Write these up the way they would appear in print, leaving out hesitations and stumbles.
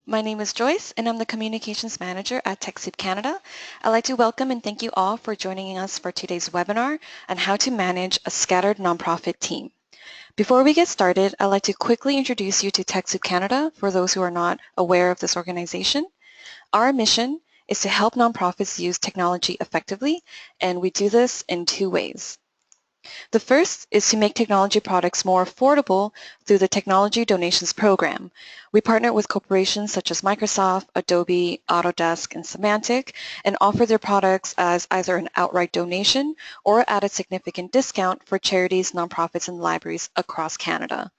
My name is Joyce, and I'm the Communications Manager at TechSoup Canada. I'd like to welcome and thank you all for joining us for today's webinar on how to manage a scattered nonprofit team. Before we get started, I'd like to quickly introduce you to TechSoup Canada for those who are not aware of this organization. Our mission is to help nonprofits use technology effectively, and we do this in two ways. The first is to make technology products more affordable through the Technology Donations Program. We partner with corporations such as Microsoft, Adobe, Autodesk, and Symantec and offer their products as either an outright donation or at a significant discount for charities, nonprofits, and libraries across Canada.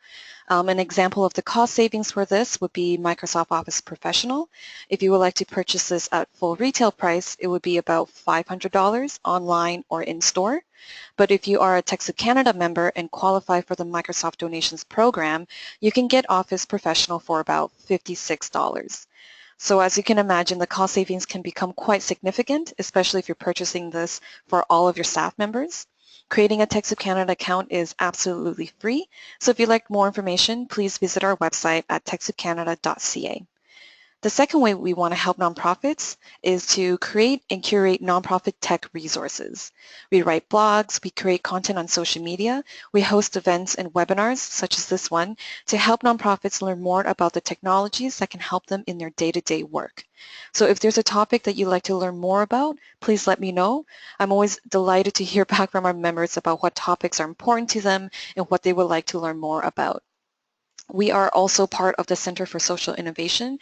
An example of the cost savings for this would be Microsoft Office Professional. If you would like to purchase this at full retail price, it would be about $500 online or in-store. But if you are a TechSoup Canada member and qualify for the Microsoft Donations Program, you can get Office Professional for about $56. So as you can imagine, the cost savings can become quite significant, especially if you're purchasing this for all of your staff members. Creating a TechSoup Canada account is absolutely free, so if you'd like more information, please visit our website at techsoupcanada.ca. The second way we want to help nonprofits is to create and curate nonprofit tech resources. We write blogs, we create content on social media, we host events and webinars such as this one to help nonprofits learn more about the technologies that can help them in their day-to-day work. So if there's a topic that you'd like to learn more about, please let me know. I'm always delighted to hear back from our members about what topics are important to them and what they would like to learn more about. We are also part of the Center for Social Innovation,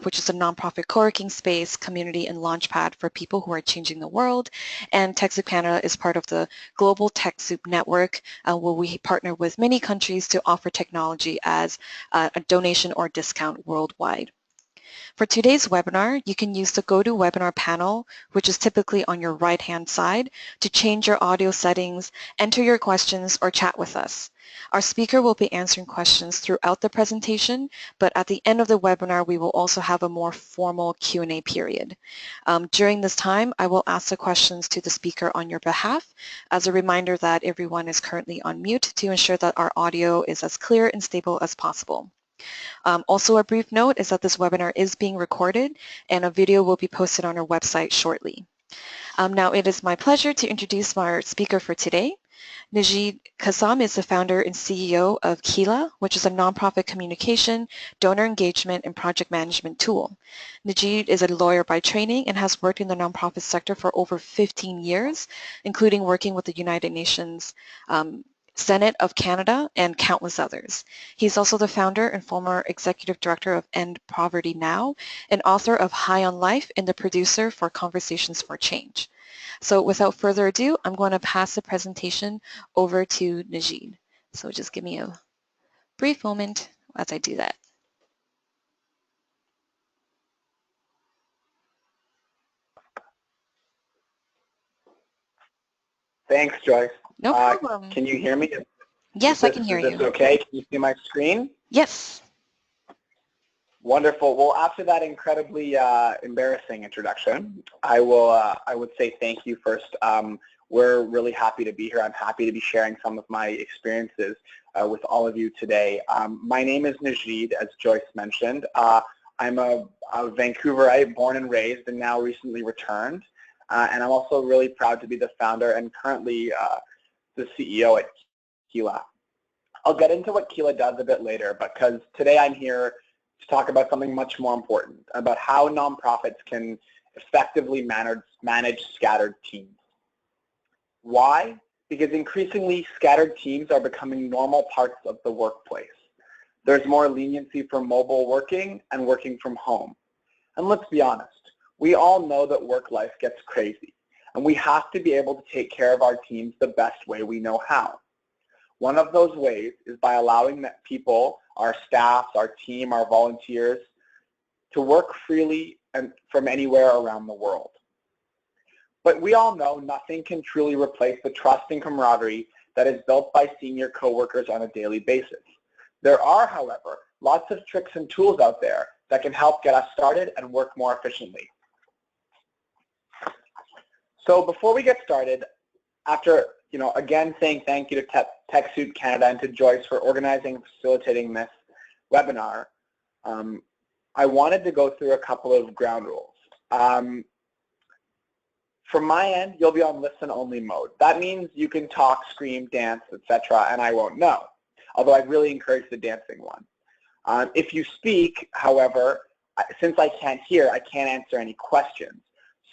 which is a nonprofit co-working space, community, and launchpad for people who are changing the world. And TechSoup Canada is part of the Global TechSoup Network, where we partner with many countries to offer technology as a donation or discount worldwide. For today's webinar, you can use the GoToWebinar panel, which is typically on your right-hand side, to change your audio settings, enter your questions, or chat with us. Our speaker will be answering questions throughout the presentation, but at the end of the webinar, we will also have a more formal Q&A period. During this time, I will ask the questions to the speaker on your behalf, as a reminder that everyone is currently on mute to ensure that our audio is as clear and stable as possible. Also, a brief note is that this webinar is being recorded and a video will be posted on our website shortly. Now, it is my pleasure to introduce our speaker for today. Nejeed Kassam is the founder and CEO of Kila, which is a nonprofit communication, donor engagement, and project management tool. Nejeed is a lawyer by training and has worked in the nonprofit sector for over 15 years, including working with the United Nations Senate of Canada, and countless others. He's also the founder and former executive director of End Poverty Now, and author of High on Life and the producer for Conversations for Change. So without further ado, I'm going to pass the presentation over to Nejeed. So just give me a brief moment as I do that. Thanks, Joyce. No problem. Can you hear me? Yes, I can hear you. Is you. this okay? Can you see my screen? Yes. Wonderful. Well, after that incredibly embarrassing introduction, I would say thank you first. We're really happy to be here. I'm happy to be sharing some of my experiences with all of you today. My name is Nejeed, as Joyce mentioned. I'm a Vancouverite, born and raised, and now recently returned. And I'm also really proud to be the founder and currently the CEO at Kila. I'll get into what Kila does a bit later, because today I'm here to talk about something much more important, about how nonprofits can effectively manage scattered teams. Why? Because increasingly scattered teams are becoming normal parts of the workplace. There's more leniency for mobile working and working from home. And let's be honest, we all know that work life gets crazy, and we have to be able to take care of our teams the best way we know how. One of those ways is by allowing people, our staff, our team, our volunteers, to work freely and from anywhere around the world. But we all know nothing can truly replace the trust and camaraderie that is built by senior coworkers on a daily basis. There are, however, lots of tricks and tools out there that can help get us started and work more efficiently. So before we get started, after again saying thank you to TechSoup Canada and to Joyce for organizing and facilitating this webinar, I wanted to go through a couple of ground rules. From my end, you'll be on listen-only mode. That means you can talk, scream, dance, etc., and I won't know, although I really encourage the dancing one. If you speak, however, since I can't hear, I can't answer any questions.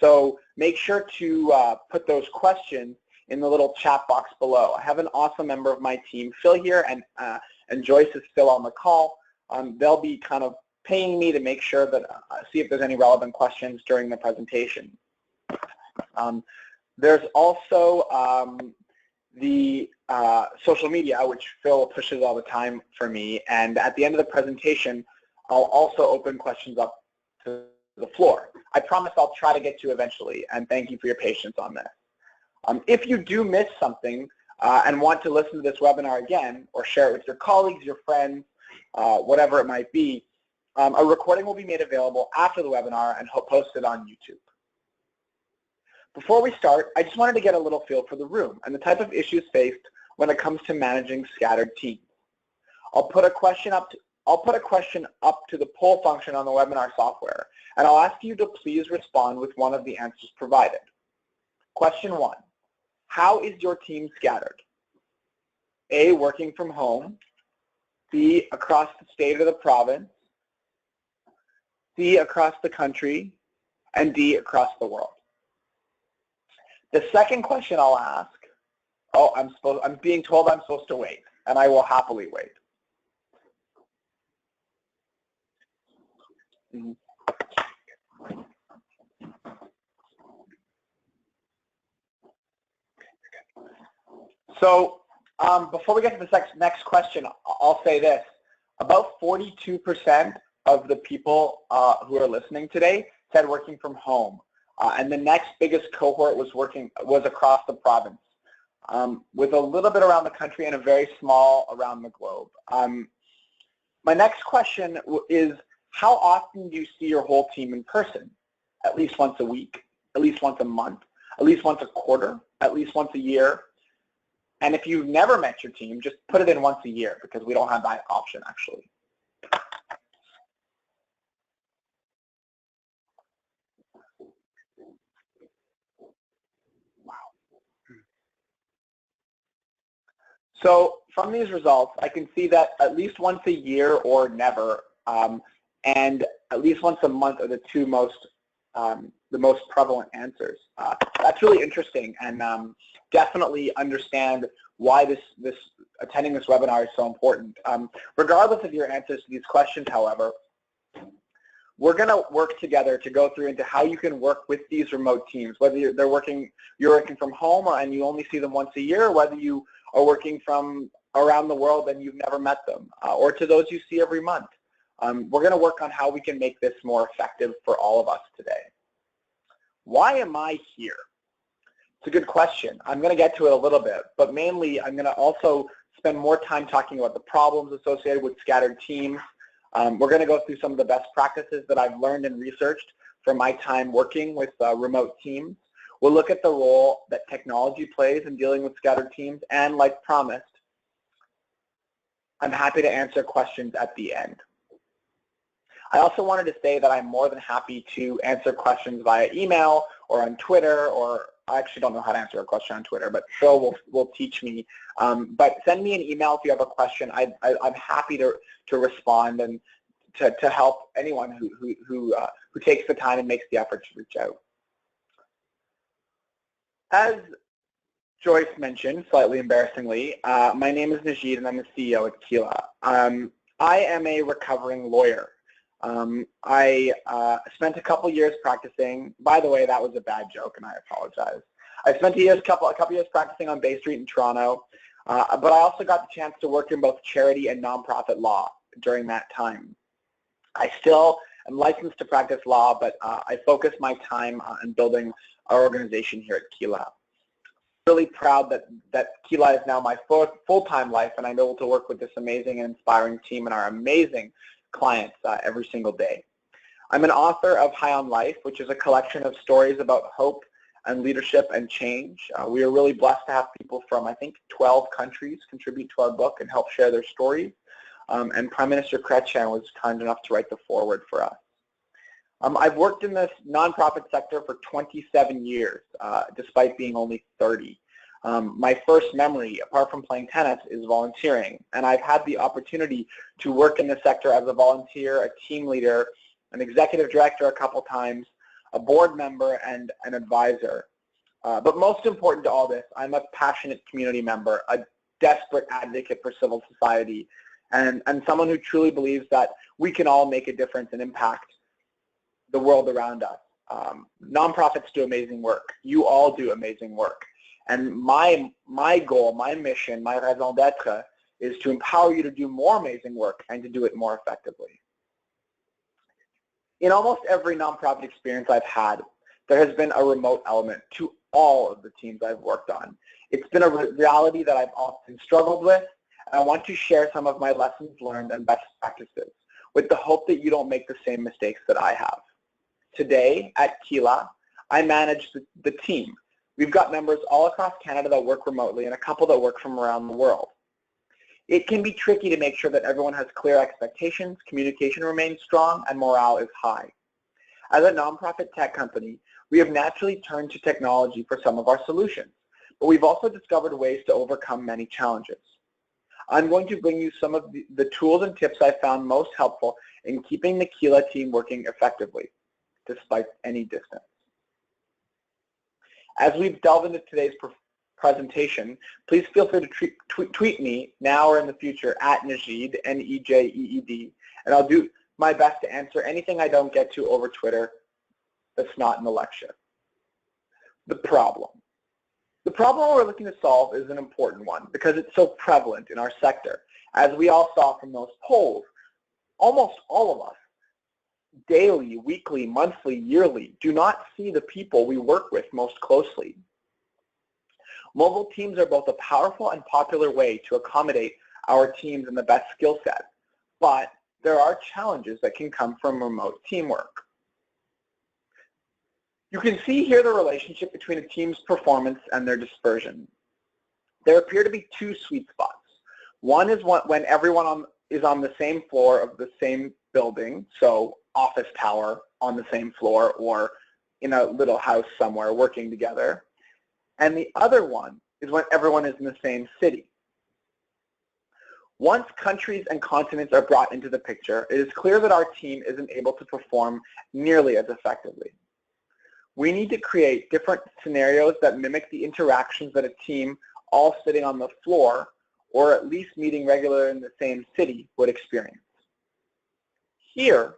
So make sure to put those questions in the little chat box below. I have an awesome member of my team, Phil, here, and Joyce is still on the call. They'll be kind of paying me to make sure that see if there's any relevant questions during the presentation. There's also the social media, which Phil pushes all the time for me, and at the end of the presentation, I'll also open questions up to the floor. I promise I'll try to get to eventually, and thank you for your patience on this. If you do miss something and want to listen to this webinar again, or share it with your colleagues, your friends, whatever it might be, a recording will be made available after the webinar and posted on YouTube. Before we start, I just wanted to get a little feel for the room and the type of issues faced when it comes to managing scattered teams. I'll put a question up to the poll function on the webinar software, and I'll ask you to please respond with one of the answers provided. Question 1, how is your team scattered? A, working from home, B, across the state or the province, C, across the country, and D, across the world. The second question I'll ask, I'm being told I'm supposed to wait, and I will happily wait. So before we get to the next question, I'll say this. About 42% of the people who are listening today said working from home. And the next biggest cohort was across the province, with a little bit around the country and a very small around the globe. My next question is, how often do you see your whole team in person? At least once a week, at least once a month, at least once a quarter, at least once a year? And if you've never met your team, just put it in once a year, because we don't have that option actually. So from these results, I can see that at least once a year or never, and at least once a month are the two most prevalent answers. That's really interesting, and definitely understand why attending this webinar is so important. Regardless of your answers to these questions, however, we're going to work together to go through into how you can work with these remote teams, whether you're working from home and you only see them once a year, or whether you are working from around the world and you've never met them, or to those you see every month. We're going to work on how we can make this more effective for all of us today. Why am I here? It's a good question. I'm going to get to it a little bit, but mainly I'm going to also spend more time talking about the problems associated with scattered teams. We're going to go through some of the best practices that I've learned and researched from my time working with remote teams. We'll look at the role that technology plays in dealing with scattered teams, and like promised, I'm happy to answer questions at the end. I also wanted to say that I'm more than happy to answer questions via email or on Twitter, or I actually don't know how to answer a question on Twitter, but Phil will teach me. But send me an email if you have a question. I'm happy to respond and to help anyone who takes the time and makes the effort to reach out. As Joyce mentioned, slightly embarrassingly, my name is Nejeed and I'm the CEO at Kila. I am a recovering lawyer. I spent a couple years practicing. By the way, that was a bad joke and I apologize. I spent a couple years practicing on Bay Street in Toronto, but I also got the chance to work in both charity and nonprofit law during that time. I still am licensed to practice law, but I focus my time on building our organization here at Kila. I'm really proud that Kila is now my full-time life, and I'm able to work with this amazing and inspiring team and our amazing clients every single day. I'm an author of High on Life, which is a collection of stories about hope and leadership and change. We are really blessed to have people from, I think, 12 countries contribute to our book and help share their stories. and Prime Minister Chrétien was kind enough to write the foreword for us. I've worked in this nonprofit sector for 27 years, despite being only 30. My first memory, apart from playing tennis, is volunteering, and I've had the opportunity to work in the sector as a volunteer, a team leader, an executive director a couple times, a board member, and an advisor. But most important to all this, I'm a passionate community member, a desperate advocate for civil society, and someone who truly believes that we can all make a difference and impact the world around us. Nonprofits do amazing work. You all do amazing work. And my goal, my mission, my raison d'etre is to empower you to do more amazing work and to do it more effectively. In almost every nonprofit experience I've had, there has been a remote element to all of the teams I've worked on. It's been a reality that I've often struggled with, and I want to share some of my lessons learned and best practices with the hope that you don't make the same mistakes that I have. Today at Kila, I manage the team. We've got members all across Canada that work remotely and a couple that work from around the world. It can be tricky to make sure that everyone has clear expectations, communication remains strong, and morale is high. As a nonprofit tech company, we have naturally turned to technology for some of our solutions, but we've also discovered ways to overcome many challenges. I'm going to bring you some of the tools and tips I found most helpful in keeping the Kila team working effectively, despite any distance. As we delve into today's presentation, please feel free to tweet me now or in the future at Nejeed, N-E-J-E-E-D, and I'll do my best to answer anything I don't get to over Twitter that's not in the lecture. The problem. The problem we're looking to solve is an important one because it's so prevalent in our sector. As we all saw from those polls, almost all of us, daily, weekly, monthly, yearly, do not see the people we work with most closely. Mobile teams are both a powerful and popular way to accommodate our teams in the best skill set, but there are challenges that can come from remote teamwork. You can see here the relationship between a team's performance and their dispersion. There appear to be two sweet spots. One is when everyone is on the same floor of the same building, so office tower on the same floor or in a little house somewhere working together. And the other one is when everyone is in the same city. Once countries and continents are brought into the picture, it is clear that our team isn't able to perform nearly as effectively. We need to create different scenarios that mimic the interactions that a team all sitting on the floor or at least meeting regularly in the same city would experience. Here,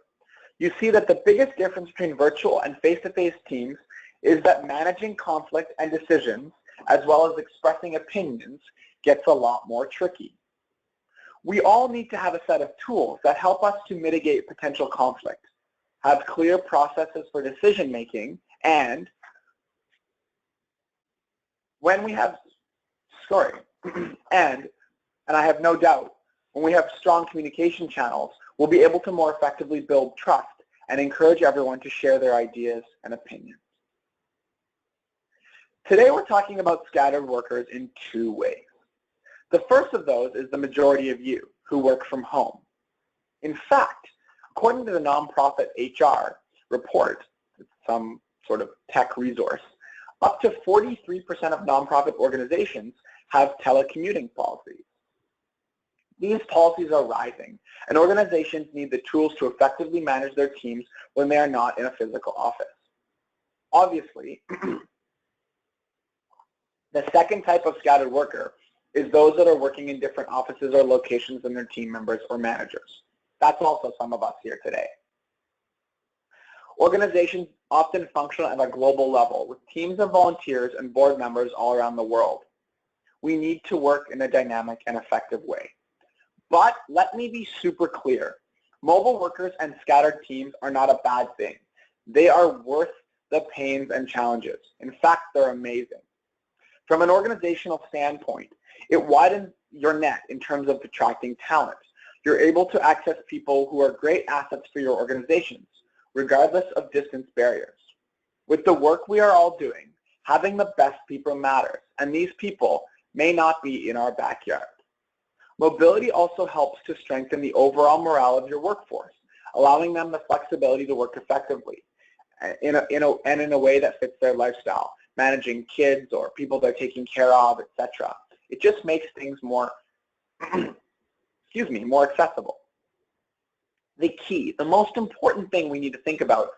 you see that the biggest difference between virtual and face-to-face teams is that managing conflict and decisions, as well as expressing opinions, gets a lot more tricky. We all need to have a set of tools that help us to mitigate potential conflict, have clear processes for decision-making, and when we have, and I have no doubt, when we have strong communication channels, we'll be able to more effectively build trust and encourage everyone to share their ideas and opinions. Today we're talking about scattered workers in two ways. The first of those is the majority of you who work from home. In fact, according to the nonprofit HR report, some sort of tech resource, up to 43% of nonprofit organizations have telecommuting policies. These policies are rising, and organizations need the tools to effectively manage their teams when they are not in a physical office. Obviously, the second type of scattered worker is those that are working in different offices or locations than their team members or managers. That's also some of us here today. Organizations often function at a global level with teams of volunteers and board members all around the world. We need to work in a dynamic and effective way. But let me be super clear. Mobile workers and scattered teams are not a bad thing. They are worth the pains and challenges. In fact, they're amazing. From an organizational standpoint, it widens your net in terms of attracting talent. You're able to access people who are great assets for your organizations, regardless of distance barriers. With the work we are all doing, having the best people matters, and these people may not be in our backyard. Mobility also helps to strengthen the overall morale of your workforce, allowing them the flexibility to work effectively in a way that fits their lifestyle, managing kids or people they're taking care of, etc. It just makes things more, more accessible. The most important thing we need to think about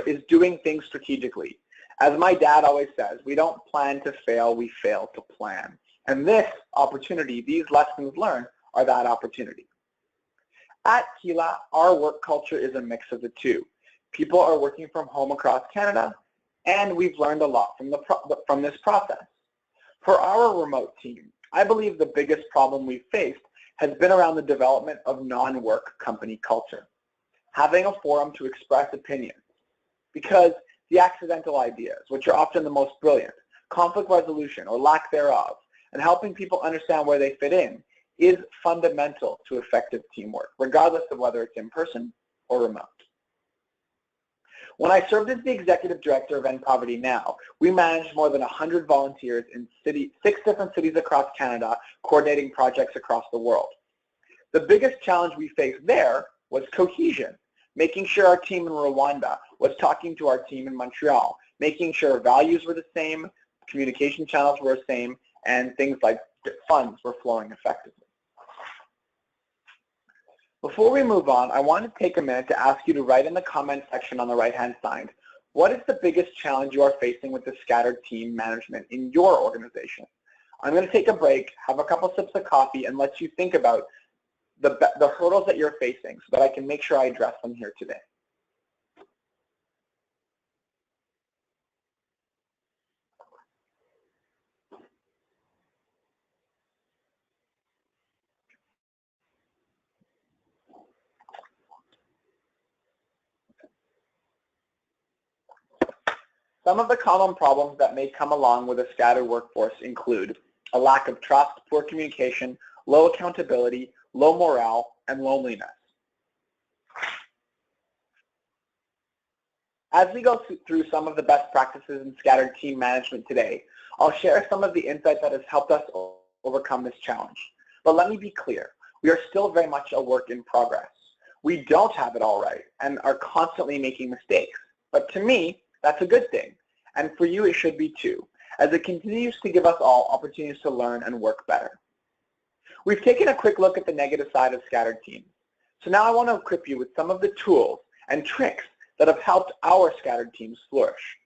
is doing things strategically. As my dad always says, we don't plan to fail, we fail to plan. And this opportunity, these lessons learned, are that opportunity. At Kila, our work culture is a mix of the two. People are working from home across Canada, and we've learned a lot from this process. For our remote team, I believe the biggest problem we've faced has been around the development of non-work company culture, having a forum to express opinions, because the accidental ideas, which are often the most brilliant, conflict resolution or lack thereof, and helping people understand where they fit in is fundamental to effective teamwork, regardless of whether it's in person or remote. When I served as the executive director of End Poverty Now, we managed more than 100 volunteers in 6 different cities across Canada, coordinating projects across the world. The biggest challenge we faced there was cohesion, making sure our team in Rwanda was talking to our team in Montreal, making sure values were the same, communication channels were the same, and things like funds were flowing effectively. Before we move on, I want to take a minute to ask you to write in the comment section on the right-hand side, what is the biggest challenge you are facing with the scattered team management in your organization? I'm going to take a break, have a couple sips of coffee, and let you think about the hurdles that you're facing so that I can make sure I address them here today. Some of the common problems that may come along with a scattered workforce include a lack of trust, poor communication, low accountability, low morale, and loneliness. As we go through some of the best practices in scattered team management today, I'll share some of the insights that has helped us overcome this challenge. But let me be clear, we are still very much a work in progress. We don't have it all right and are constantly making mistakes. But to me, that's a good thing. And for you, it should be too, as it continues to give us all opportunities to learn and work better. We've taken a quick look at the negative side of scattered teams. So now I want to equip you with some of the tools and tricks that have helped our scattered teams flourish.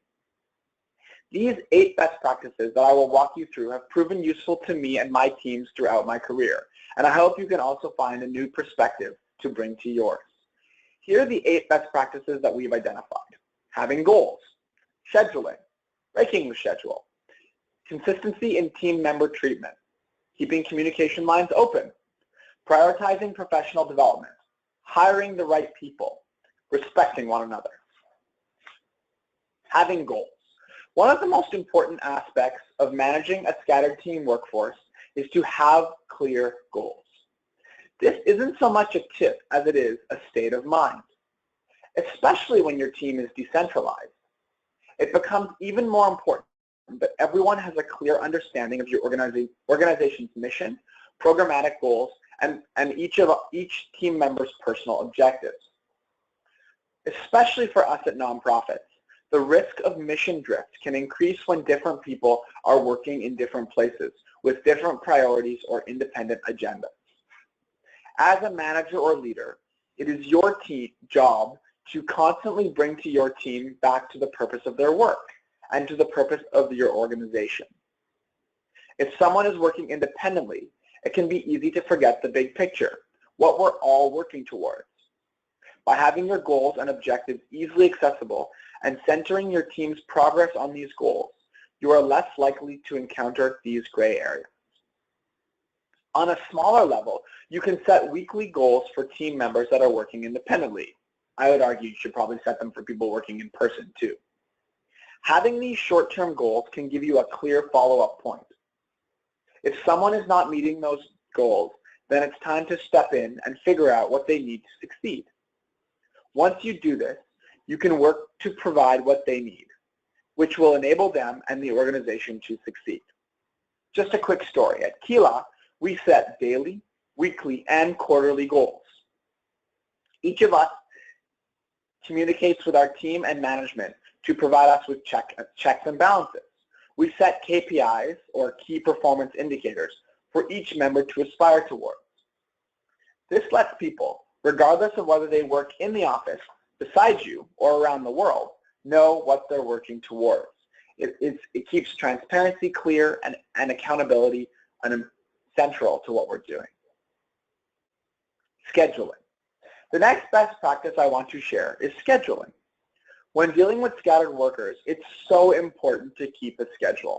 These 8 best practices that I will walk you through have proven useful to me and my teams throughout my career, and I hope you can also find a new perspective to bring to yours. Here are the 8 best practices that we've identified. Having goals, scheduling, breaking the schedule, consistency in team member treatment, keeping communication lines open, prioritizing professional development, hiring the right people, respecting one another. Having goals. One of the most important aspects of managing a scattered team workforce is to have clear goals. This isn't so much a tip as it is a state of mind, especially when your team is decentralized. It becomes even more important that everyone has a clear understanding of your organization's mission, programmatic goals, and each team member's personal objectives. Especially for us at nonprofits, the risk of mission drift can increase when different people are working in different places with different priorities or independent agendas. As a manager or leader, it is your job to constantly bring to your team back to the purpose of their work and to the purpose of your organization. If someone is working independently, it can be easy to forget the big picture, what we're all working towards. By having your goals and objectives easily accessible and centering your team's progress on these goals, you are less likely to encounter these gray areas. On a smaller level, you can set weekly goals for team members that are working independently. I would argue you should probably set them for people working in person too. Having these short-term goals can give you a clear follow-up point. If someone is not meeting those goals, then it's time to step in and figure out what they need to succeed. Once you do this, you can work to provide what they need, which will enable them and the organization to succeed. Just a quick story. At Kila, we set daily, weekly, and quarterly goals. Each of us communicates with our team and management to provide us with checks and balances. We set KPIs, or key performance indicators, for each member to aspire towards. This lets people, regardless of whether they work in the office, beside you, or around the world, know what they're working towards. It keeps transparency clear and accountability central to what we're doing. Scheduling. The next best practice I want to share is scheduling. When dealing with scattered workers, it's so important to keep a schedule.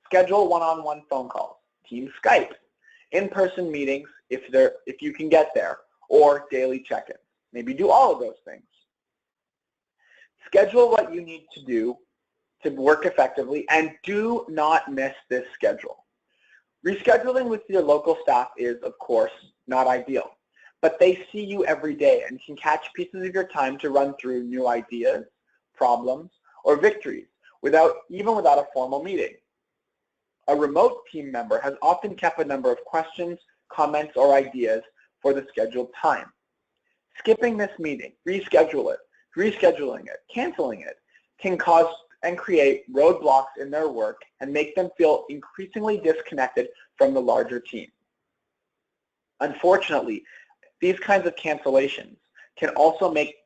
Schedule one-on-one phone calls, team Skype, in-person meetings if you can get there, or daily check-ins. Maybe do all of those things. Schedule what you need to do to work effectively, and do not miss this schedule. Rescheduling with your local staff is, of course, not ideal, but they see you every day and can catch pieces of your time to run through new ideas, problems, or victories even without a formal meeting. A remote team member has often kept a number of questions, comments, or ideas for the scheduled time. Skipping this meeting, rescheduling it, canceling it, can cause and create roadblocks in their work and make them feel increasingly disconnected from the larger team. Unfortunately, these kinds of cancellations can also make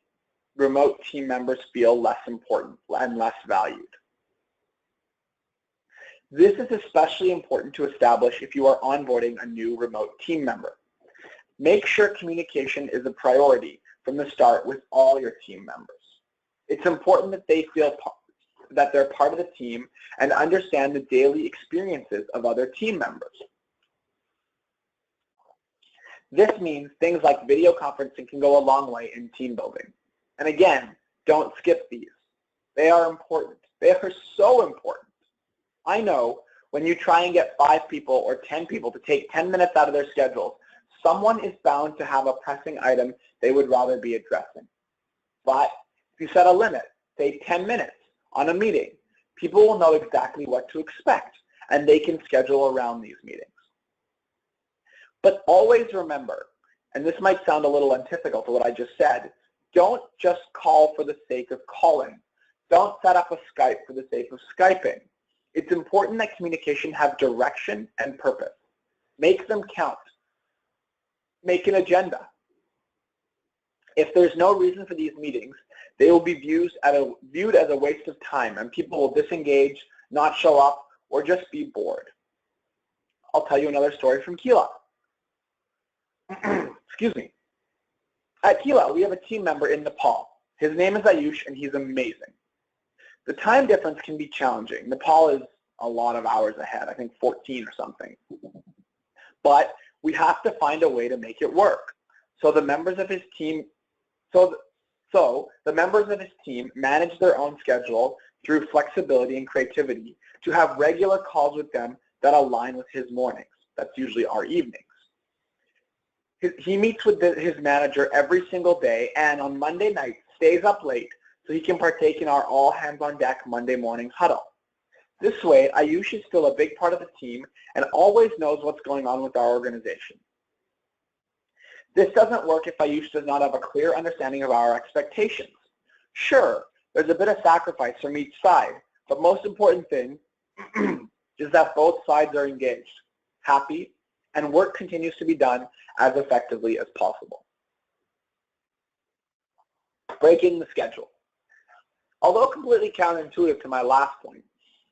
remote team members feel less important and less valued. This is especially important to establish if you are onboarding a new remote team member. Make sure communication is a priority from the start with all your team members. It's important that they feel that they're part of the team and understand the daily experiences of other team members. This means things like video conferencing can go a long way in team building. And again, don't skip these. They are important. They are so important. I know when you try and get 5 people or 10 people to take 10 minutes out of their schedules, someone is bound to have a pressing item they would rather be addressing. But if you set a limit, say 10 minutes on a meeting, people will know exactly what to expect, and they can schedule around these meetings. But always remember, and this might sound a little antithetical to what I just said, don't just call for the sake of calling. Don't set up a Skype for the sake of Skyping. It's important that communication have direction and purpose. Make them count. Make an agenda. If there's no reason for these meetings, they will be viewed as a waste of time, and people will disengage, not show up, or just be bored. I'll tell you another story from Kila. Excuse me. At Kila, we have a team member in Nepal. His name is Ayush, and he's amazing. The time difference can be challenging. Nepal is a lot of hours ahead, I think 14 or something. But we have to find a way to make it work. So the members of his team manage their own schedule through flexibility and creativity to have regular calls with them that align with his mornings. That's usually our evenings. He meets with his manager every single day, and on Monday night stays up late so he can partake in our all-hands-on-deck Monday morning huddle. This way, Ayush is still a big part of the team and always knows what's going on with our organization. This doesn't work if Ayush does not have a clear understanding of our expectations. Sure, there's a bit of sacrifice from each side, but most important thing is that both sides are engaged, happy, and work continues to be done as effectively as possible. Breaking the schedule. Although completely counterintuitive to my last point,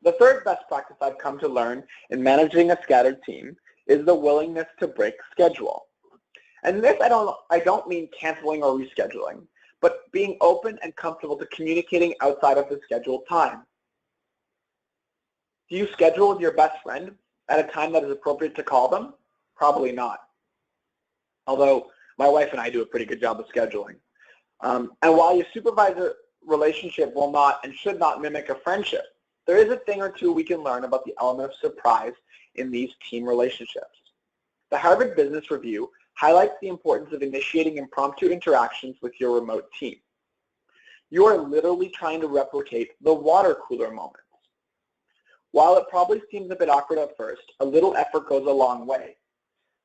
the third best practice I've come to learn in managing a scattered team is the willingness to break schedule. And this I don't mean canceling or rescheduling, but being open and comfortable to communicating outside of the scheduled time. Do you schedule with your best friend at a time that is appropriate to call them? Probably not. Although my wife and I do a pretty good job of scheduling. And while your supervisor relationship will not and should not mimic a friendship, there is a thing or two we can learn about the element of surprise in these team relationships. The Harvard Business Review highlights the importance of initiating impromptu interactions with your remote team. You are literally trying to replicate the water cooler moments. While it probably seems a bit awkward at first, a little effort goes a long way.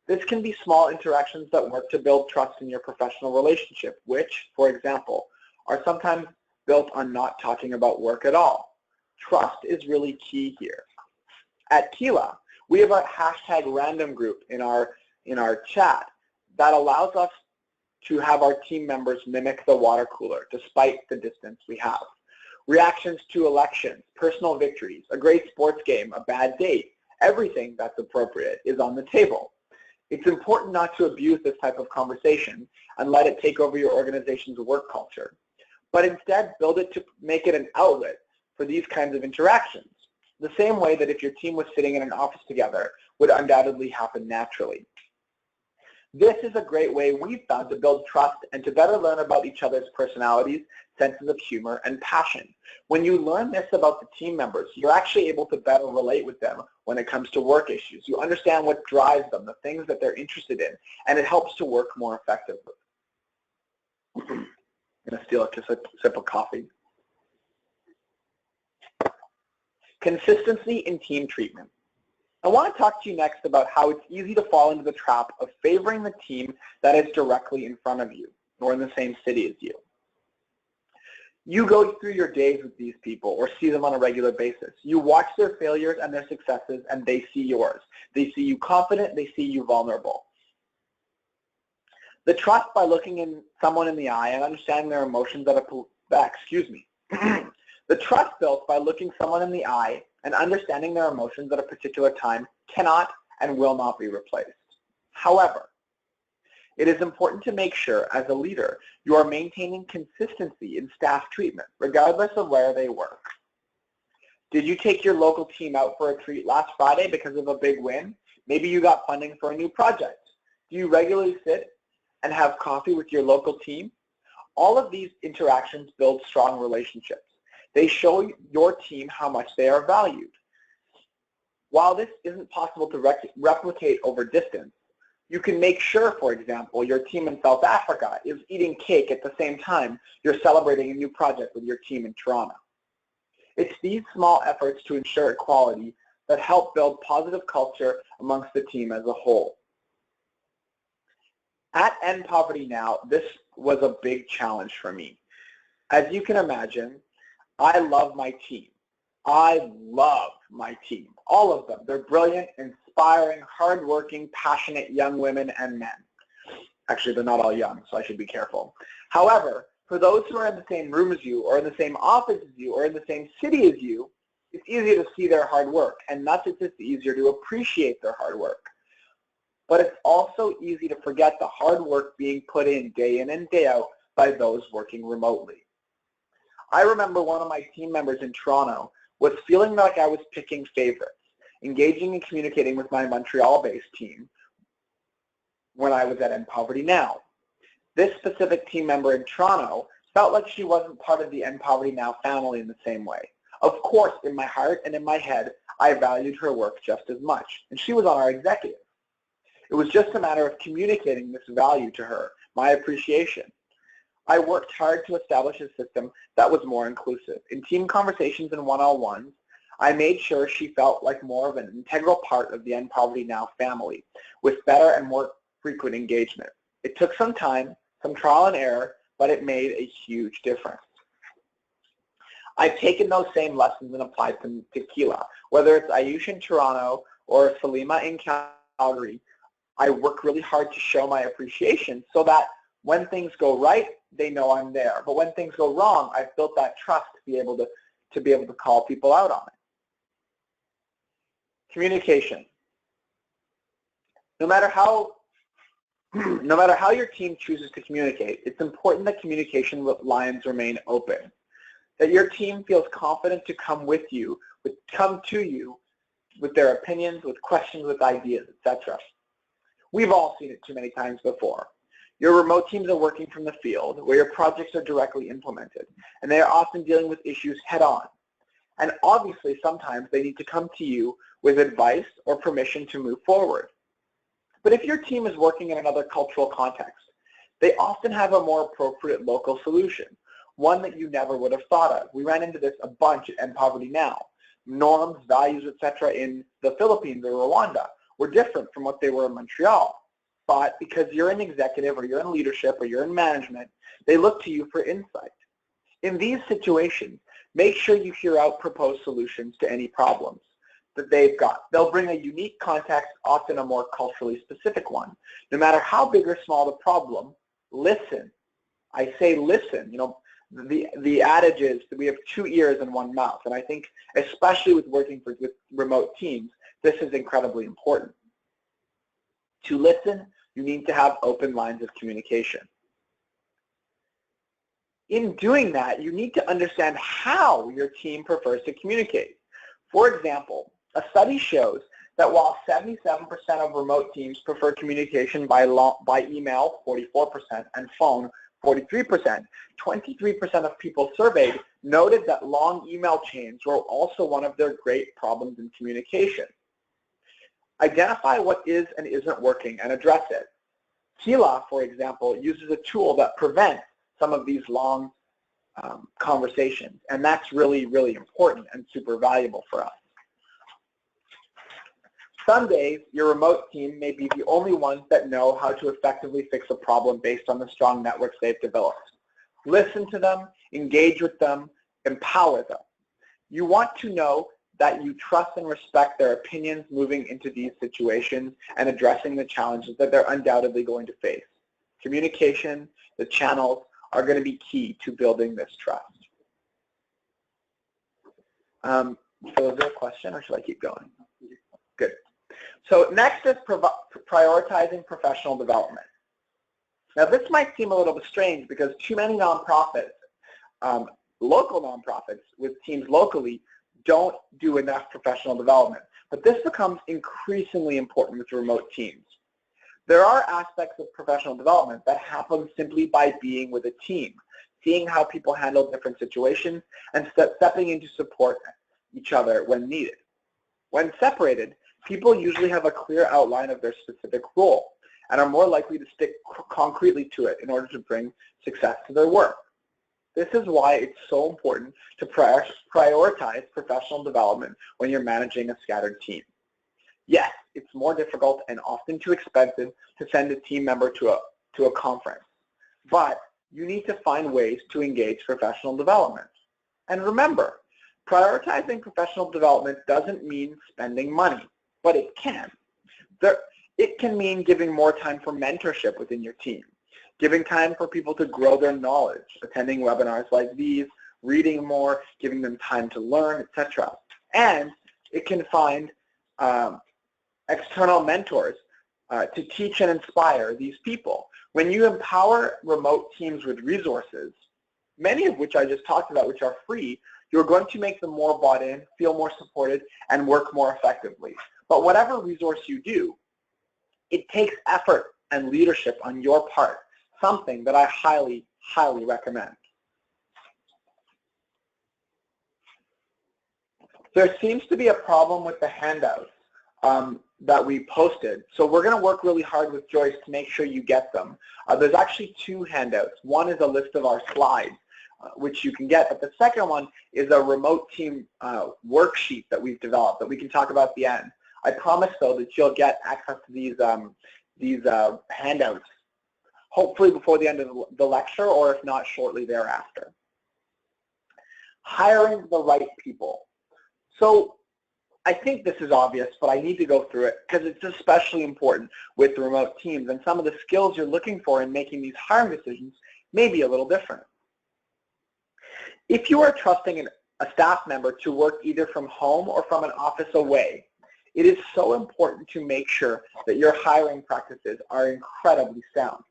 This can be small interactions that work to build trust in your professional relationship, which, for example, are sometimes built on not talking about work at all. Trust is really key here. At Kila, we have a hashtag random group in our chat that allows us to have our team members mimic the water cooler despite the distance we have. Reactions to elections, personal victories, a great sports game, a bad date, everything that's appropriate is on the table. It's important not to abuse this type of conversation and let it take over your organization's work culture, but instead build it to make it an outlet for these kinds of interactions, the same way that if your team was sitting in an office together would undoubtedly happen naturally. This is a great way we've found to build trust and to better learn about each other's personalities, senses of humor, and passion. When you learn this about the team members, you're actually able to better relate with them when it comes to work issues. You understand what drives them, the things that they're interested in, and it helps to work more effectively. I'm going to steal just a sip of coffee. Consistency in team treatment. I want to talk to you next about how it's easy to fall into the trap of favoring the team that is directly in front of you or in the same city as you. You go through your days with these people or see them on a regular basis. You watch their failures and their successes, and they see yours. They see you confident. They see you vulnerable. The trust by looking in someone in the eye and understanding their emotions The trust built by looking someone in the eye and understanding their emotions at a particular time cannot and will not be replaced. However, it is important to make sure, as a leader, you are maintaining consistency in staff treatment, regardless of where they work. Did you take your local team out for a treat last Friday because of a big win? Maybe you got funding for a new project. Do you regularly sit and have coffee with your local team? All of these interactions build strong relationships. They show your team how much they are valued. While this isn't possible to replicate over distance, you can make sure, for example, your team in South Africa is eating cake at the same time you're celebrating a new project with your team in Toronto. It's these small efforts to ensure equality that help build positive culture amongst the team as a whole. At End Poverty Now, this was a big challenge for me. As you can imagine, I love my team. I love my team, all of them. They're brilliant, inspiring, hardworking, passionate young women and men. Actually, they're not all young, so I should be careful. However, for those who are in the same room as you, or in the same office as you, or in the same city as you, it's easier to see their hard work, and thus it's just easier to appreciate their hard work. But it's also easy to forget the hard work being put in and day out by those working remotely. I remember one of my team members in Toronto was feeling like I was picking favorites, engaging and communicating with my Montreal-based team when I was at End Poverty Now. This specific team member in Toronto felt like she wasn't part of the End Poverty Now family in the same way. Of course, in my heart and in my head, I valued her work just as much, and she was on our executive. It was just a matter of communicating this value to her, my appreciation. I worked hard to establish a system that was more inclusive. In team conversations and one-on-ones, I made sure she felt like more of an integral part of the End Poverty Now family, with better and more frequent engagement. It took some time, some trial and error, but it made a huge difference. I've taken those same lessons and applied them to Kila. Whether it's Ayush in Toronto or Salima in Calgary, I work really hard to show my appreciation so that when things go right, they know I'm there. But when things go wrong, I've built that trust to be able to call people out on it. Communication. No matter how your team chooses to communicate, it's important that communication lines remain open. That your team feels confident to come to you with their opinions, with questions, with ideas, etc. We've all seen it too many times before. Your remote teams are working from the field where your projects are directly implemented, and they are often dealing with issues head-on. And obviously, sometimes they need to come to you with advice or permission to move forward. But if your team is working in another cultural context, they often have a more appropriate local solution, one that you never would have thought of. We ran into this a bunch at End Poverty Now. Norms, values, etc. in the Philippines or Rwanda were different from what they were in Montreal. But because you're an executive or you're in leadership or you're in management, they look to you for insight. In these situations, make sure you hear out proposed solutions to any problems that they've got. They'll bring a unique context, often a more culturally specific one. No matter how big or small the problem, listen. I say listen. You know, the adage is that we have 2 ears and 1 mouth, and I think especially with working with remote teams, this is incredibly important. To listen, you need to have open lines of communication. In doing that, you need to understand how your team prefers to communicate. For example, a study shows that while 77% of remote teams prefer communication by email, 44%, and phone, 43%, 23% of people surveyed noted that long email chains were also one of their great problems in communication. Identify what is and isn't working and address it. Kila, for example, uses a tool that prevents some of these long conversations, and that's really, really important and super valuable for us. Some days, your remote team may be the only ones that know how to effectively fix a problem based on the strong networks they've developed. Listen to them, engage with them, empower them. You want to know that you trust and respect their opinions moving into these situations and addressing the challenges that they're undoubtedly going to face. Communication, the channels, are going to be key to building this trust. So is there a question, or should I keep going? Good. So next is prioritizing professional development. Now this might seem a little bit strange because too many nonprofits, local nonprofits with teams locally, don't do enough professional development. But this becomes increasingly important with remote teams. There are aspects of professional development that happen simply by being with a team, seeing how people handle different situations, and stepping in to support each other when needed. When separated, people usually have a clear outline of their specific role and are more likely to stick concretely to it in order to bring success to their work. This is why it's so important to prioritize professional development when you're managing a scattered team. Yes, it's more difficult and often too expensive to send a team member to a conference, but you need to find ways to engage professional development. And remember, prioritizing professional development doesn't mean spending money, but it can. It can mean giving more time for mentorship within your team, giving time for people to grow their knowledge, attending webinars like these, reading more, giving them time to learn, etc. And it can find external mentors to teach and inspire these people. When you empower remote teams with resources, many of which I just talked about, which are free, you're going to make them more bought in, feel more supported, and work more effectively. But whatever resource you do, it takes effort and leadership on your part, something that I highly, highly recommend. There seems to be a problem with the handouts that we posted, so we're going to work really hard with Joyce to make sure you get them. There's actually 2 handouts. One is a list of our slides, which you can get, but the second one is a remote team worksheet that we've developed that we can talk about at the end. I promise, though, that you'll get access to these handouts, hopefully before the end of the lecture, or if not, shortly thereafter. Hiring the right people. So I think this is obvious, but I need to go through it because it's especially important with remote teams, and some of the skills you're looking for in making these hiring decisions may be a little different. If you are trusting a staff member to work either from home or from an office away, it is so important to make sure that your hiring practices are incredibly sound.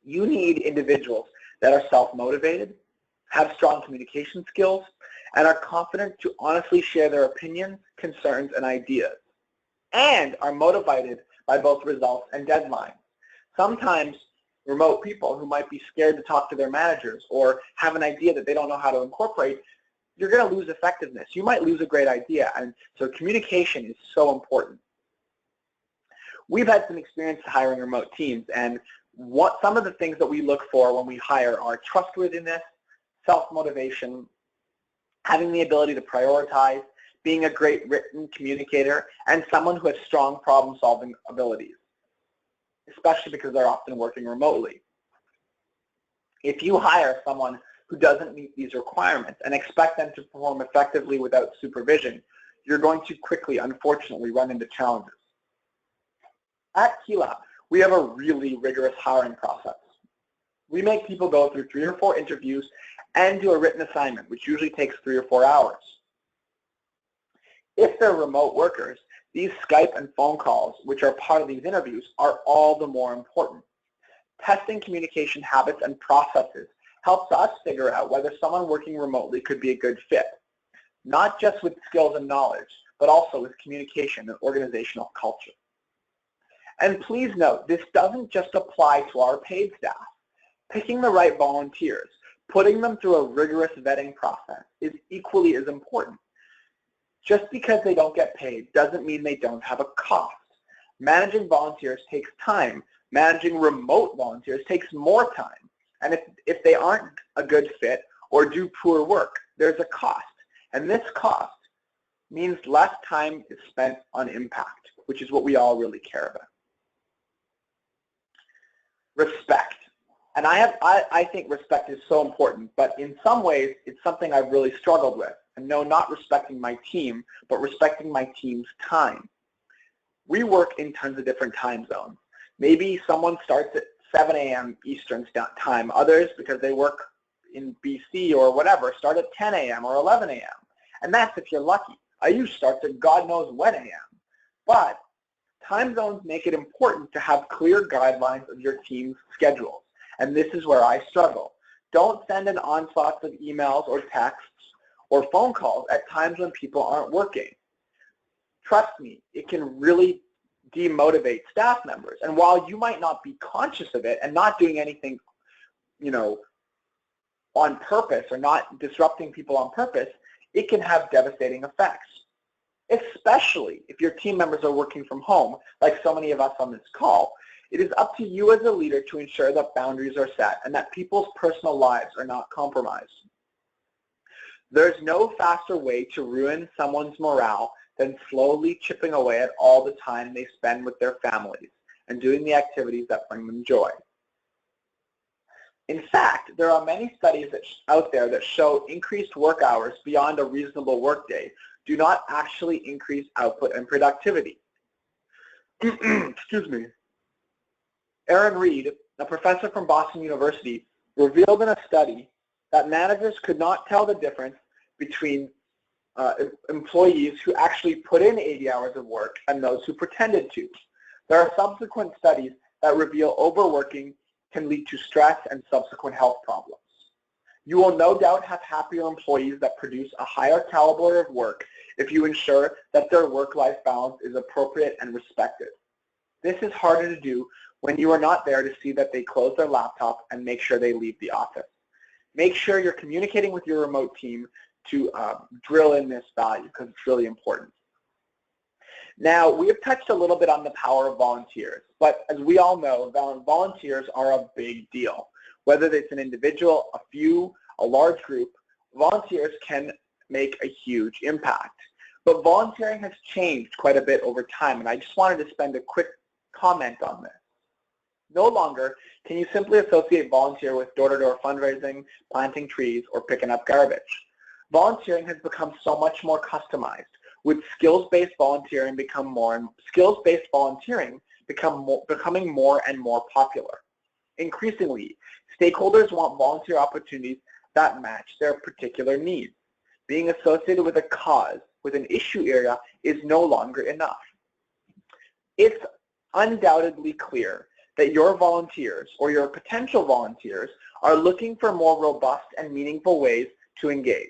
You need individuals that are self-motivated, have strong communication skills, and are confident to honestly share their opinions, concerns, and ideas, and are motivated by both results and deadlines. Sometimes remote people who might be scared to talk to their managers or have an idea that they don't know how to incorporate, you're going to lose effectiveness. You might lose a great idea, and so communication is so important. We've had some experience hiring remote teams, and some of the things that we look for when we hire are trustworthiness, self-motivation, having the ability to prioritize, being a great written communicator, and someone who has strong problem-solving abilities, especially because they're often working remotely. If you hire someone who doesn't meet these requirements and expect them to perform effectively without supervision, you're going to quickly, unfortunately, run into challenges. At Kila, we have a really rigorous hiring process. We make people go through 3 or 4 interviews and do a written assignment, which usually takes 3 or 4 hours. If they're remote workers, these Skype and phone calls, which are part of these interviews, are all the more important. Testing communication habits and processes helps us figure out whether someone working remotely could be a good fit, not just with skills and knowledge, but also with communication and organizational culture. And please note, this doesn't just apply to our paid staff. Picking the right volunteers, putting them through a rigorous vetting process is equally as important. Just because they don't get paid doesn't mean they don't have a cost. Managing volunteers takes time. Managing remote volunteers takes more time. And if they aren't a good fit or do poor work, there's a cost. And this cost means less time is spent on impact, which is what we all really care about. Respect. And I think respect is so important, but in some ways, it's something I've really struggled with. And no, not respecting my team, but respecting my team's time. We work in tons of different time zones. Maybe someone starts at 7 a.m. Eastern time. Others, because they work in BC or whatever, start at 10 a.m. or 11 a.m. And that's if you're lucky. I usually start at God knows when a.m. But time zones make it important to have clear guidelines of your team's schedules. And this is where I struggle. Don't send an onslaught of emails or texts or phone calls at times when people aren't working. Trust me, it can really demotivate staff members. And while you might not be conscious of it and not doing anything, on purpose or not disrupting people on purpose, it can have devastating effects, especially if your team members are working from home, like so many of us on this call. It is up to you as a leader to ensure that boundaries are set and that people's personal lives are not compromised. There's no faster way to ruin someone's morale than slowly chipping away at all the time they spend with their families and doing the activities that bring them joy. In fact, there are many studies out there that show increased work hours beyond a reasonable workday do not actually increase output and productivity. Excuse me. Aaron Reed, a professor from Boston University, revealed in a study that managers could not tell the difference between employees who actually put in 80 hours of work and those who pretended to. There are subsequent studies that reveal overworking can lead to stress and subsequent health problems. You will no doubt have happier employees that produce a higher caliber of work if you ensure that their work-life balance is appropriate and respected. This is harder to do when you are not there to see that they close their laptop and make sure they leave the office. Make sure you're communicating with your remote team to drill in this value because it's really important. Now, we have touched a little bit on the power of volunteers, but as we all know, volunteers are a big deal. Whether it's an individual, a few, a large group, volunteers can make a huge impact. But volunteering has changed quite a bit over time, and I just wanted to spend a quick comment on this. No longer can you simply associate volunteer with door-to-door fundraising, planting trees, or picking up garbage. Volunteering has become so much more customized, with skills-based volunteering becoming more and more popular. Increasingly, stakeholders want volunteer opportunities that match their particular needs. Being associated with a cause, with an issue area, is no longer enough. It's undoubtedly clear that your volunteers or your potential volunteers are looking for more robust and meaningful ways to engage.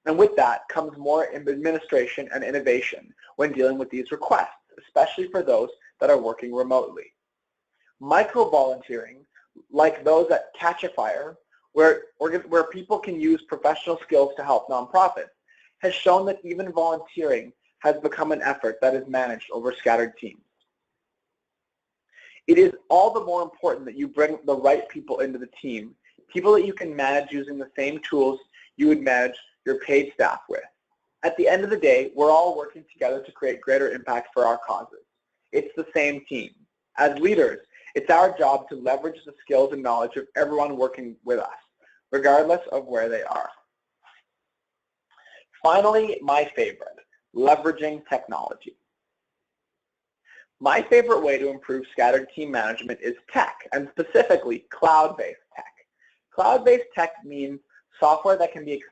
And with that comes more administration and innovation when dealing with these requests, especially for those that are working remotely. Micro-volunteering, like those at Catch a Fire, where people can use professional skills to help nonprofits, has shown that even volunteering has become an effort that is managed over scattered teams. It is all the more important that you bring the right people into the team, people that you can manage using the same tools you would manage your paid staff with. At the end of the day, we're all working together to create greater impact for our causes. It's the same team. As leaders, it's our job to leverage the skills and knowledge of everyone working with us, regardless of where they are. Finally, my favorite, leveraging technology. My favorite way to improve scattered team management is tech, and specifically cloud-based tech. Cloud-based tech means software that can be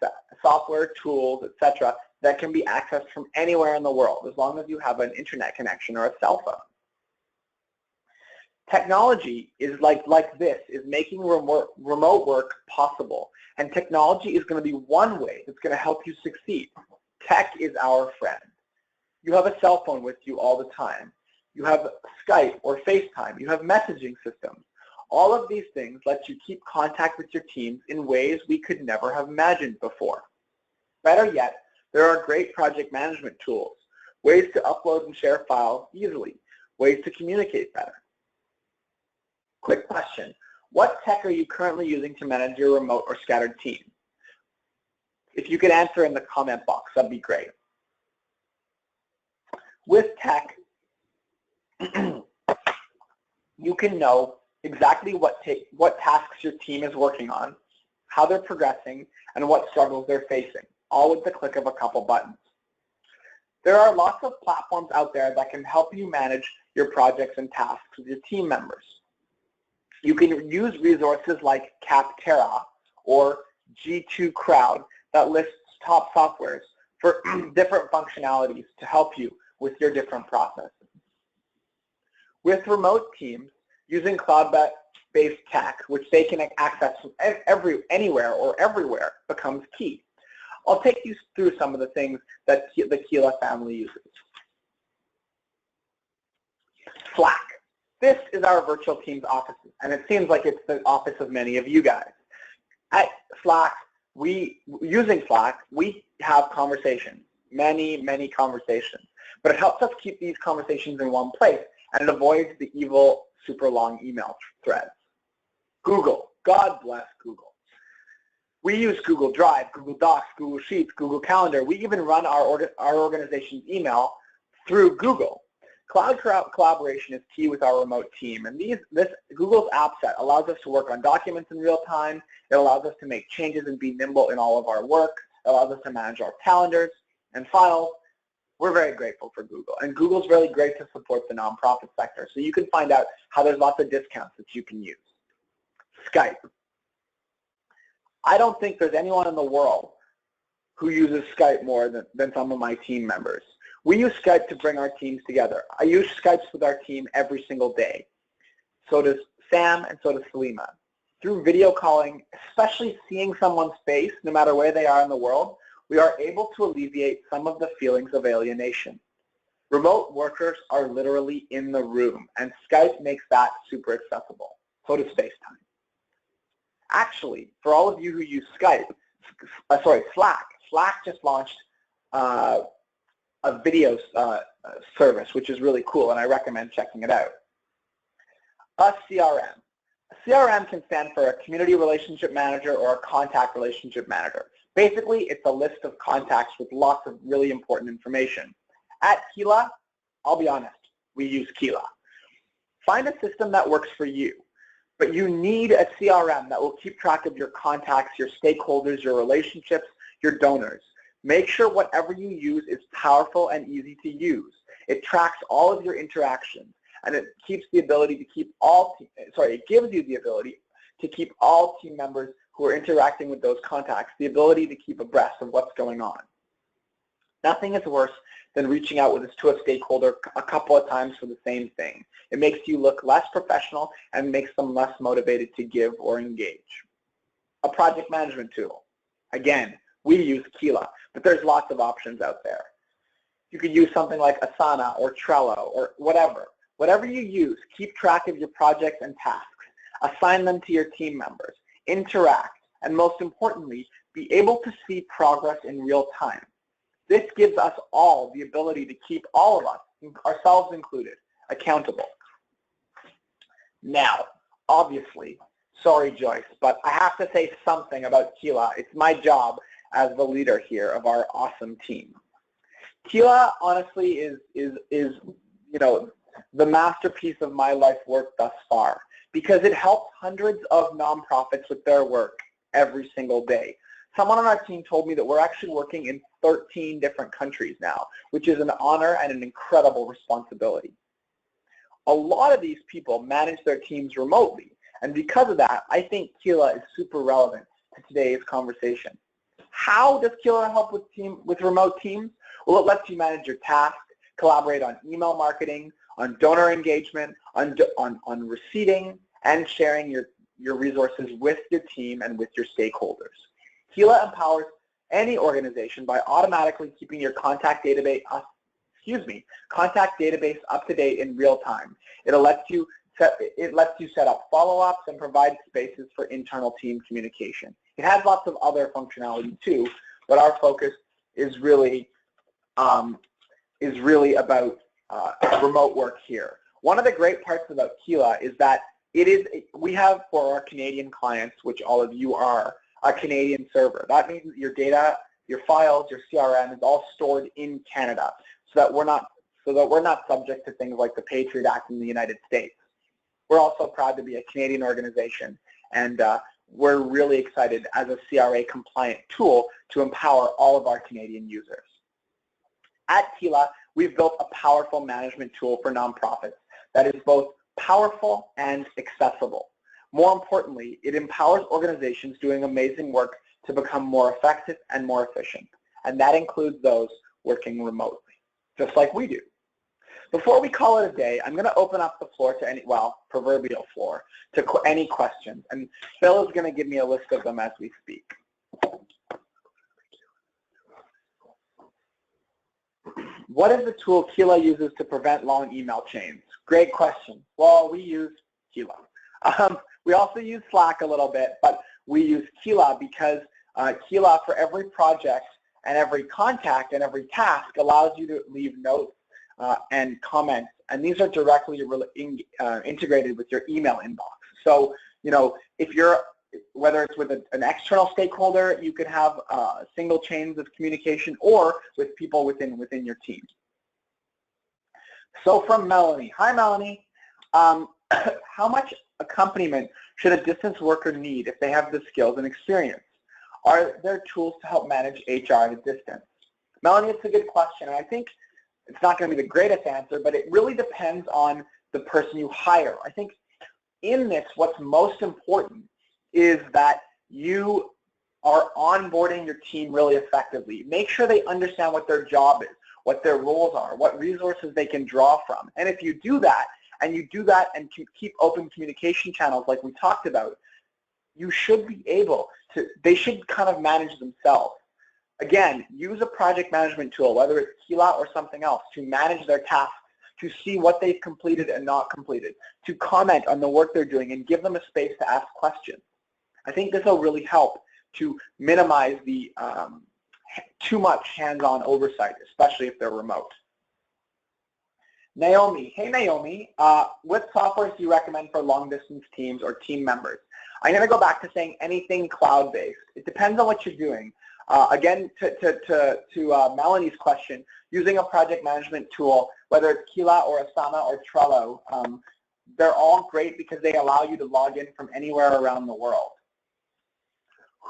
software, tools, etc., that can be accessed from anywhere in the world, as long as you have an internet connection or a cell phone. Technology is like this, is making remote work possible, and technology is going to be one way that's going to help you succeed. Tech is our friend. You have a cell phone with you all the time. You have Skype or FaceTime. You have messaging systems. All of these things let you keep contact with your teams in ways we could never have imagined before. Better yet, there are great project management tools, ways to upload and share files easily, ways to communicate better. Quick question, what tech are you currently using to manage your remote or scattered team? If you could answer in the comment box, that'd be great. With tech, you can know exactly what tasks your team is working on, how they're progressing, and what struggles they're facing, all with the click of a couple buttons. There are lots of platforms out there that can help you manage your projects and tasks with your team members. You can use resources like Capterra or G2 Crowd that lists top softwares for different functionalities to help you with your different processes. With remote teams, using cloud-based tech, which they can access from anywhere or everywhere, becomes key. I'll take you through some of the things that the Kila family uses. Slack. This is our virtual team's office, and it seems like it's the office of many of you guys. At Slack, using Slack, we have conversations, many conversations, but it helps us keep these conversations in one place, and it avoids the evil, super long email threads. Google. God bless Google. We use Google Drive, Google Docs, Google Sheets, Google Calendar. We even run our organization's email through Google. Cloud collaboration is key with our remote team, and Google's app set allows us to work on documents in real time. It allows us to make changes and be nimble in all of our work. It allows us to manage our calendars. And final, we're very grateful for Google, and Google's really great to support the nonprofit sector, so you can find out how there's lots of discounts that you can use. Skype. I don't think there's anyone in the world who uses Skype more than some of my team members. We use Skype to bring our teams together. I use Skypes with our team every single day. So does Sam, and so does Salima. Through video calling, especially seeing someone's face, no matter where they are in the world, we are able to alleviate some of the feelings of alienation. Remote workers are literally in the room, and Skype makes that super accessible. So does FaceTime. Actually, for all of you who use Slack just launched a video service, which is really cool, and I recommend checking it out. A CRM. A CRM can stand for a community relationship manager or a contact relationship manager. Basically, it's a list of contacts with lots of really important information. At Kila, I'll be honest, we use Kila. Find a system that works for you, but you need a CRM that will keep track of your contacts, your stakeholders, your relationships, your donors. Make sure whatever you use is powerful and easy to use. It tracks all of your interactions, and it keeps the ability to keep it gives you the ability to keep all team members who are interacting with those contacts the ability to keep abreast of what's going on. Nothing is worse than reaching out to a stakeholder a couple of times for the same thing. It makes you look less professional and makes them less motivated to give or engage. A project management tool. Again, we use Kila, but there's lots of options out there. You could use something like Asana or Trello or whatever. Whatever you use, keep track of your projects and tasks. Assign them to your team members. Interact, and most importantly, be able to see progress in real time. This gives us all the ability to keep all of us, ourselves included, accountable. Now, obviously, sorry Joyce, but I have to say something about Kila. It's my job as the leader here of our awesome team. Kila honestly is the masterpiece of my life work thus far, because it helps hundreds of nonprofits with their work every single day. Someone on our team told me that we're actually working in 13 different countries now, which is an honor and an incredible responsibility. A lot of these people manage their teams remotely, and because of that, I think Kila is super relevant to today's conversation. How does Kila help with remote teams? Well, it lets you manage your tasks, collaborate on email marketing, on donor engagement, on receiving and sharing your resources with your team and with your stakeholders. Kila empowers any organization by automatically keeping your contact database up to date in real time. It lets you set up follow-ups and provide spaces for internal team communication. It has lots of other functionality too, but our focus is really about remote work here. One of the great parts about Kila is that we have for our Canadian clients, which all of you are, a Canadian server. That means your data, your files, your CRM is all stored in Canada, so that we're not subject to things like the Patriot Act in the United States. We're also proud to be a Canadian organization, and we're really excited as a CRA compliant tool to empower all of our Canadian users. At Kila, we've built a powerful management tool for nonprofits that is both powerful and accessible. More importantly, it empowers organizations doing amazing work to become more effective and more efficient, and that includes those working remotely, just like we do. Before we call it a day, I'm going to open up the floor to proverbial floor, to any questions, and Phil is going to give me a list of them as we speak. What is the tool Kila uses to prevent long email chains? Great question. Well, we use Kila. We also use Slack a little bit, but we use Kila because Kila, for every project and every contact and every task, allows you to leave notes and comments, and these are directly integrated with your email inbox. So, whether it's with an external stakeholder, you could have single chains of communication, or with people within your team. So from Melanie. Hi, Melanie. How much accompaniment should a distance worker need if they have the skills and experience? Are there tools to help manage HR at a distance? Melanie, it's a good question, and I think it's not going to be the greatest answer, but it really depends on the person you hire. I think in this, what's most important is that you are onboarding your team really effectively. Make sure they understand what their job is, what their roles are, what resources they can draw from. And if you do that, and keep open communication channels like we talked about, you should be able to, they should kind of manage themselves. Again, use a project management tool, whether it's Kila or something else, to manage their tasks, to see what they've completed and not completed, to comment on the work they're doing and give them a space to ask questions. I think this will really help to minimize the too much hands-on oversight, especially if they're remote. Naomi. Hey, Naomi. What software do you recommend for long-distance teams or team members? I'm going to go back to saying anything cloud-based. It depends on what you're doing. Again, to Melanie's question, using a project management tool, whether it's Kila or Asana or Trello, they're all great because they allow you to log in from anywhere around the world.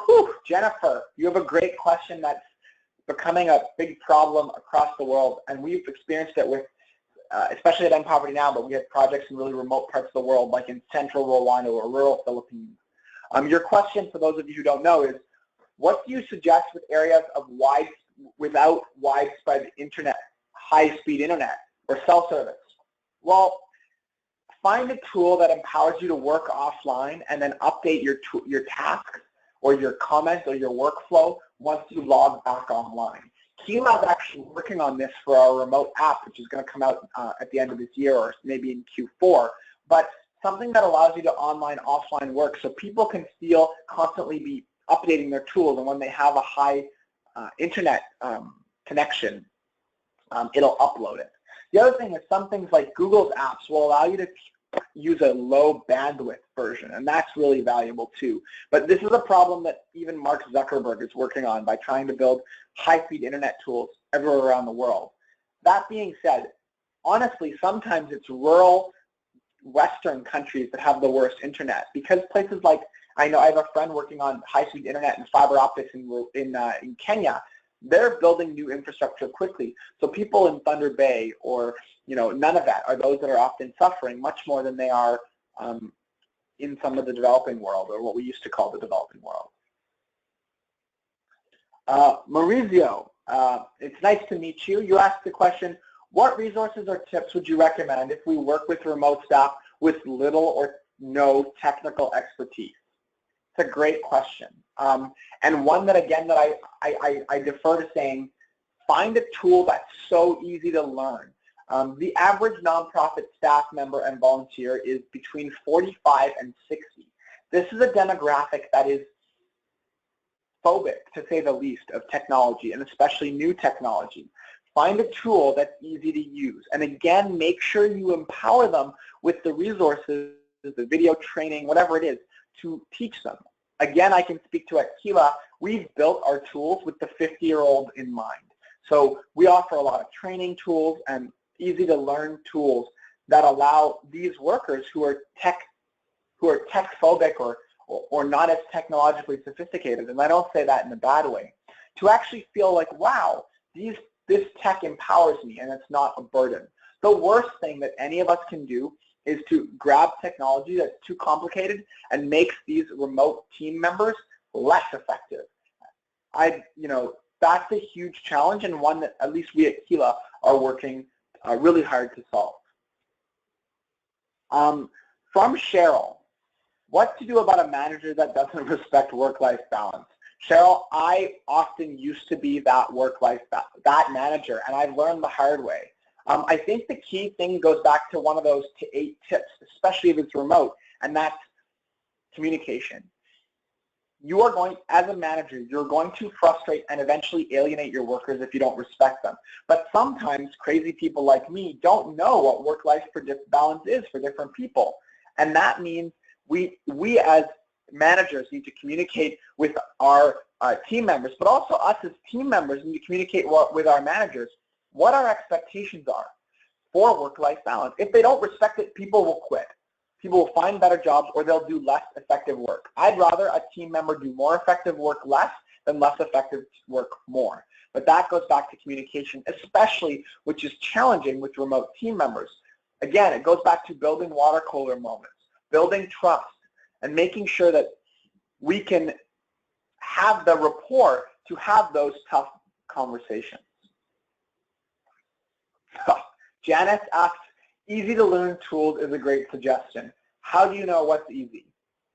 Whew, Jennifer, you have a great question that's becoming a big problem across the world, and we've experienced it with, especially at End Poverty Now, but we have projects in really remote parts of the world, like in central Rwanda or rural Philippines. Your question, for those of you who don't know, is what do you suggest with areas of without widespread internet, high-speed internet or cell service? Well, find a tool that empowers you to work offline and then update your tasks or your comments or your workflow once you log back online. Kila is actually working on this for our remote app, which is going to come out at the end of this year or maybe in Q4, but something that allows you to online, offline work so people can still constantly be updating their tools, and when they have a high internet connection, it'll upload it. The other thing is some things like Google's apps will allow you to use a low bandwidth version, and that's really valuable too. But this is a problem that even Mark Zuckerberg is working on by trying to build high-speed internet tools everywhere around the world. That being said, honestly, sometimes it's rural Western countries that have the worst internet, because places like, I know I have a friend working on high-speed internet and fiber optics in Kenya. They're building new infrastructure quickly. So people in Thunder Bay or Nunavut are those that are often suffering much more than they are in some of the developing world, or what we used to call the developing world. Maurizio, it's nice to meet you. You asked the question, what resources or tips would you recommend if we work with remote staff with little or no technical expertise? It's a great question. And one that, again, that I defer to saying, find a tool that's so easy to learn. The average nonprofit staff member and volunteer is between 45 and 60. This is a demographic that is phobic, to say the least, of technology, and especially new technology. Find a tool that's easy to use. And again, make sure you empower them with the resources, the video training, whatever it is, to teach them. Again, I can speak to at Kila, we've built our tools with the 50-year-old in mind. So we offer a lot of training tools and easy to learn tools that allow these workers who are tech phobic or not as technologically sophisticated, and I don't say that in a bad way, to actually feel like, wow, this tech empowers me and it's not a burden. The worst thing that any of us can do is to grab technology that's too complicated and makes these remote team members less effective. That's a huge challenge, and one that at least we at Kila are working really hard to solve. From Cheryl, what to do about a manager that doesn't respect work-life balance? Cheryl, I often used to be that that manager, and I've learned the hard way. I think the key thing goes back to one of those 8 tips, especially if it's remote, and that's communication. You are going, as a manager, you're going to frustrate and eventually alienate your workers if you don't respect them. But sometimes crazy people like me don't know what work-life balance is for different people. And that means we as managers need to communicate with our team members, but also us as team members need to communicate with our managers what our expectations are for work-life balance. If they don't respect it, people will quit. People will find better jobs, or they'll do less effective work. I'd rather a team member do more effective work less than less effective work more. But that goes back to communication, especially, which is challenging with remote team members. Again, it goes back to building water cooler moments, building trust, and making sure that we can have the rapport to have those tough conversations. Janice asks, easy to learn tools is a great suggestion. How do you know what's easy?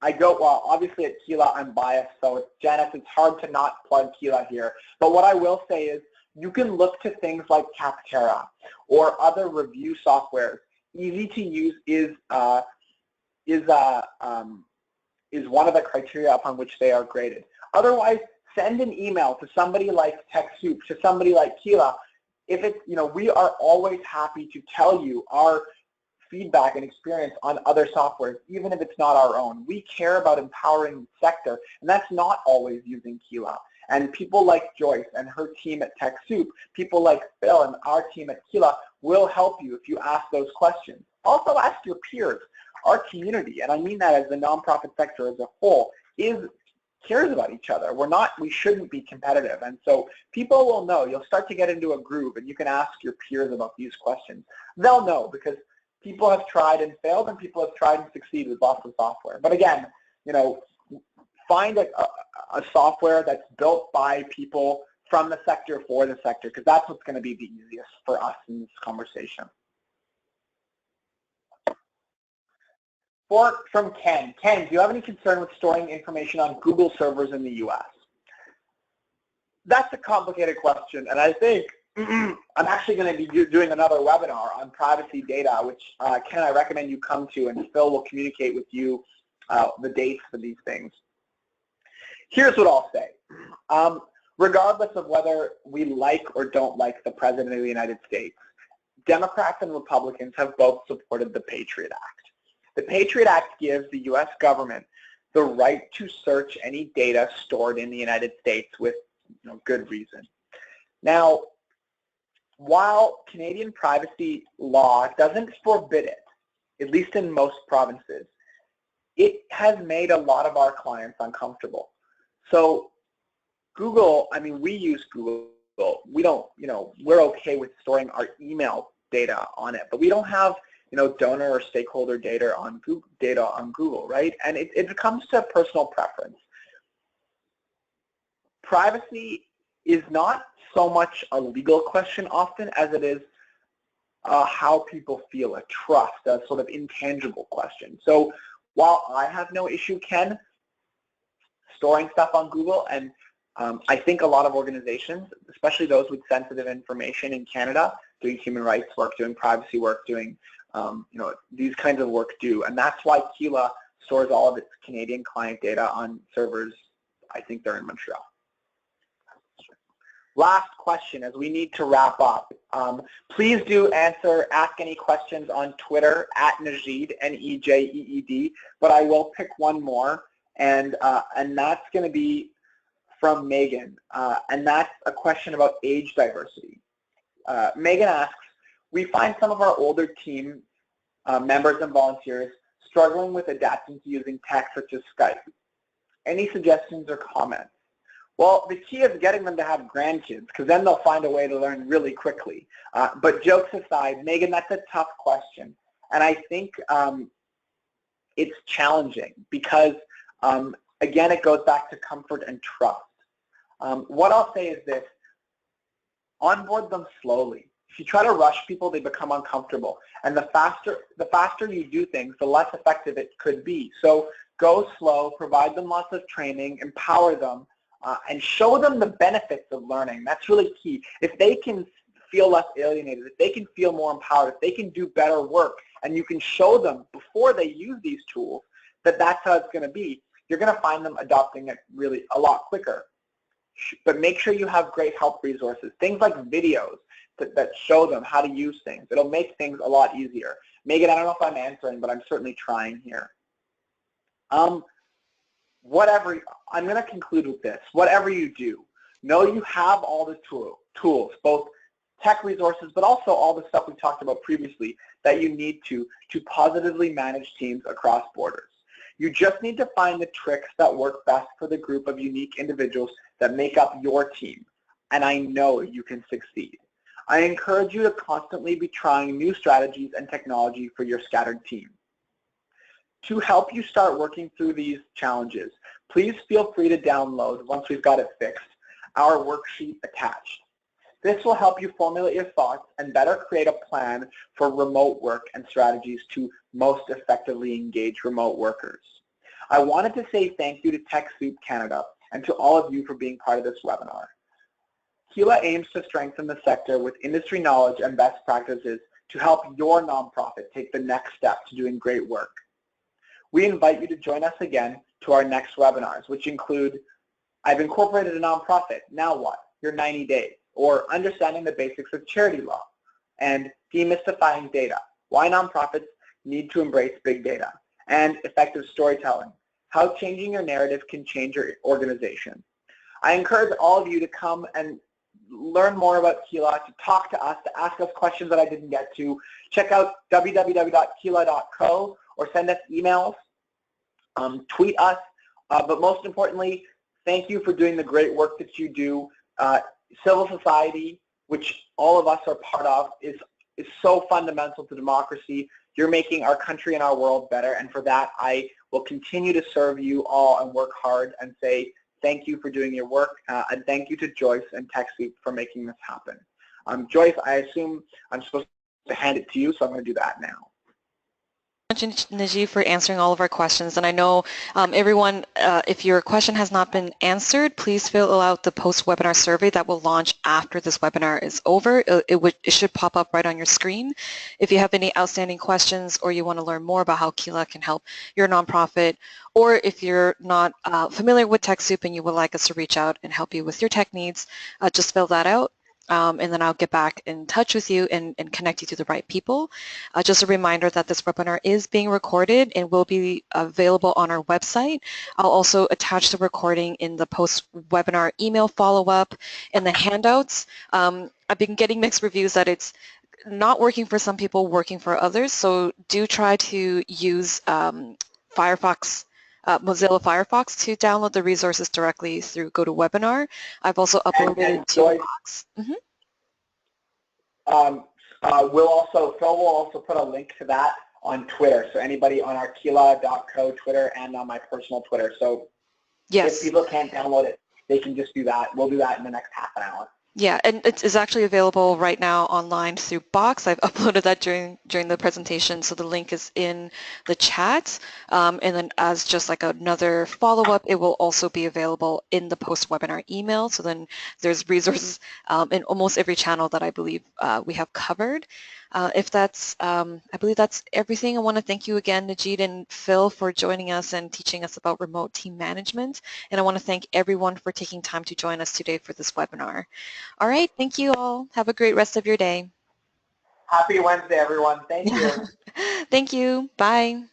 Well, obviously at Kila I'm biased, so Janice, it's hard to not plug Kila here. But what I will say is you can look to things like Capterra or other review softwares. Easy to use is one of the criteria upon which they are graded. Otherwise, send an email to somebody like TechSoup, to somebody like Kila. If it's, we are always happy to tell you our feedback and experience on other softwares, even if it's not our own. We care about empowering the sector, and that's not always using Kila. And people like Joyce and her team at TechSoup, people like Phil and our team at Kila will help you if you ask those questions. Also ask your peers. Our community, and I mean that as the nonprofit sector as a whole, cares about each other. We shouldn't be competitive. And so people will know. You'll start to get into a groove, and you can ask your peers about these questions. They'll know because people have tried and failed, and people have tried and succeeded with lots of software. But again, find a software that's built by people from the sector for the sector, because that's what's going to be the easiest for us in this conversation. From Ken. Ken, do you have any concern with storing information on Google servers in the US? That's a complicated question, and I think I'm actually going to be doing another webinar on privacy data, which, Ken, I recommend you come to, and Phil will communicate with you the dates for these things. Here's what I'll say. Regardless of whether we like or don't like the President of the United States, Democrats and Republicans have both supported the Patriot Act. The Patriot Act gives the U.S. government the right to search any data stored in the United States with good reason. Now, while Canadian privacy law doesn't forbid it, at least in most provinces, it has made a lot of our clients uncomfortable. So Google, I mean, we use Google. We don't, we're okay with storing our email data on it, but we don't have, donor or stakeholder data on Google, right? And it comes to personal preference. Privacy is not so much a legal question often as it is how people feel, a trust, a sort of intangible question. So while I have no issue, Ken, storing stuff on Google, and I think a lot of organizations, especially those with sensitive information in Canada, doing human rights work, doing privacy work, doing these kinds of work do, and that's why Kila stores all of its Canadian client data on servers. I think they're in Montreal. Last question, as we need to wrap up. Please do ask any questions on Twitter at Nejeed, N-E-J-E-E-D, but I will pick one more, and that's going to be from Megan, and that's a question about age diversity. Megan asks, we find some of our older team members and volunteers struggling with adapting to using tech such as Skype. Any suggestions or comments? Well, the key is getting them to have grandkids, because then they'll find a way to learn really quickly. But jokes aside, Megan, that's a tough question. And I think it's challenging because, again, it goes back to comfort and trust. What I'll say is this: onboard them slowly. If you try to rush people, they become uncomfortable. And the faster you do things, the less effective it could be. So go slow, provide them lots of training, empower them, and show them the benefits of learning. That's really key. If they can feel less alienated, if they can feel more empowered, if they can do better work, and you can show them before they use these tools that that's how it's going to be, you're going to find them adopting it really a lot quicker. But make sure you have great help resources, things like videos that show them how to use things. It'll make things a lot easier. Megan, I don't know if I'm answering, but I'm certainly trying here. I'm going to conclude with this. Whatever you do, know you have all the tools, both tech resources, but also all the stuff we talked about previously that you need to positively manage teams across borders. You just need to find the tricks that work best for the group of unique individuals that make up your team, and I know you can succeed. I encourage you to constantly be trying new strategies and technology for your scattered team. To help you start working through these challenges, please feel free to download, once we've got it fixed, our worksheet attached. This will help you formulate your thoughts and better create a plan for remote work and strategies to most effectively engage remote workers. I wanted to say thank you to TechSoup Canada and to all of you for being part of this webinar. Kila aims to strengthen the sector with industry knowledge and best practices to help your nonprofit take the next step to doing great work. We invite you to join us again to our next webinars, which include I've incorporated a nonprofit, now what? Your 90 days, or understanding the basics of charity law, and demystifying data, why nonprofits need to embrace big data, and effective storytelling, how changing your narrative can change your organization. I encourage all of you to come and learn more about Kila, to talk to us, to ask us questions that I didn't get to. Check out www.kila.co or send us emails, tweet us, but most importantly, thank you for doing the great work that you do. Civil society, which all of us are part of, is so fundamental to democracy. You're making our country and our world better, and for that I will continue to serve you all and work hard and say thank you for doing your work, and thank you to Joyce and TechSoup for making this happen. Joyce, I assume I'm supposed to hand it to you, so I'm going to do that now. Nejeed, for answering all of our questions, and I know everyone, if your question has not been answered, please fill out the post-webinar survey that will launch after this webinar is over. It should pop up right on your screen. If you have any outstanding questions or you want to learn more about how Kila can help your nonprofit, or if you're not familiar with TechSoup and you would like us to reach out and help you with your tech needs, just fill that out. and then I'll get back in touch with you and connect you to the right people. Just a reminder that this webinar is being recorded and will be available on our website. I'll also attach the recording in the post-webinar email follow-up and the handouts. I've been getting mixed reviews that it's not working for some people, working for others, so do try to use Firefox Mozilla Firefox to download the resources directly through GoToWebinar. I've also uploaded And it to Joyce, Box. Phil will also put a link to that on Twitter. So anybody on Arquila.co Twitter and on my personal Twitter. So if Yes. people can't download it, they can just do that. We'll do that in the next half an hour. Yeah, and it's actually available right now online through Box. I've uploaded that during the presentation, so the link is in the chat. And then as just like another follow-up, it will also be available in the post-webinar email. So then there's resources in almost every channel that I believe we have covered. I believe that's everything. I want to thank you again, Nejeed and Phil, for joining us and teaching us about remote team management. And I want to thank everyone for taking time to join us today for this webinar. All right, thank you all. Have a great rest of your day. Happy Wednesday, everyone. Thank Yeah. you. Thank you. Bye.